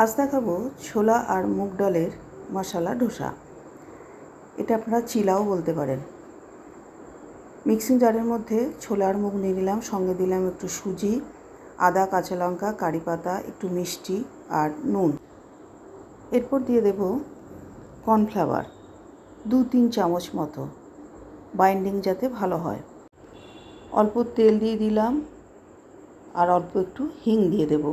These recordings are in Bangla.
আজ দেখাবো ছোলা আর মুগ ডালের মশলা ডোসা। এটা আপনারা চিলাও বলতে পারেন। মিক্সিং জারের মধ্যে ছোলা আর মুগ নিয়ে নিলাম, সঙ্গে দিলাম একটু সুজি, আদা, কাঁচা লঙ্কা, কারি পাতা, একটু মিষ্টি আর নুন। এরপর দিয়ে দেব কর্নফ্লাওয়ার 2-3 চামচ মতো, বাইন্ডিং যাতে ভালো হয়। অল্প তেল দিয়ে দিলাম আর অল্প একটু হিং দিয়ে দেব।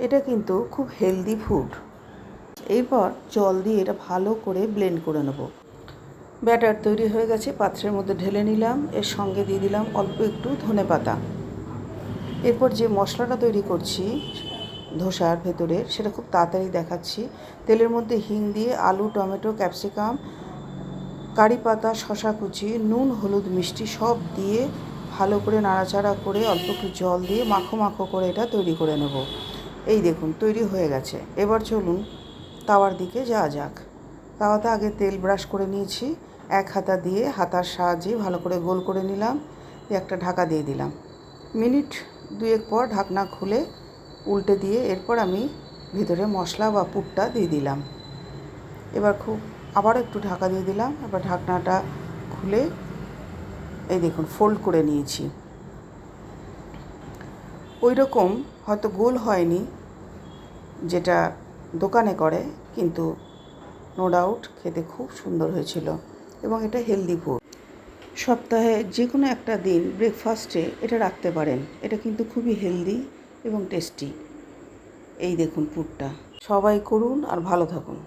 এটা কিন্তু খুব হেলদি ফুড। এরপর জল দিয়ে এটা ভালো করে ব্লেন্ড করে নেব। ব্যাটার তৈরি হয়ে গেছে, পাত্রের মধ্যে ঢেলে নিলাম। এর সঙ্গে দিয়ে দিলাম অল্প একটু ধনেপাতা। এরপর যে মশলাটা তৈরি করছি ধোসার ভেতরে, সেটা খুব তাড়াতাড়ি দেখাচ্ছি। তেলের মধ্যে হিং দিয়ে আলু, টমেটো, ক্যাপসিকাম, কারি পাতা, শসা কুচি, নুন, হলুদ, মিষ্টি সব দিয়ে ভালো করে নাড়াচাড়া করে অল্প একটু জল দিয়ে মাখো মাখো করে এটা তৈরি করে নেব। এই দেখুন তৈরি হয়ে গেছে। এবার চলুন তাওয়ার দিকে যাওয়া যাক। তাওয়াতে আগে তেল ব্রাশ করে নিয়েছি, এক হাতা দিয়ে হাতার সাহায্যে ভালো করে গোল করে নিলাম, দিয়ে একটা ঢাকা দিয়ে দিলাম। মিনিট 2 পর ঢাকনা খুলে উল্টে দিয়ে এরপর আমি ভিতরে মশলা বা পুরটা দিয়ে দিলাম। এবার আবার একটু ঢাকা দিয়ে দিলাম। এবার ঢাকনাটা খুলে এই দেখুন ফোল্ড করে নিয়েছি। ওই রকম হয়তো গোল হয়নি যেটা দোকানে করে, কিন্তু নো ডাউট খেতে খুব সুন্দর হয়েছিল এবং এটা হেলদি ফুড। সপ্তাহে যে কোনো একটা দিন ব্রেকফাস্টে এটা রাখতে পারেন। এটা কিন্তু খুবই হেলদি এবং টেস্টি। এই দেখুন পুরটা। সবাই করুন আর ভালো থাকুন।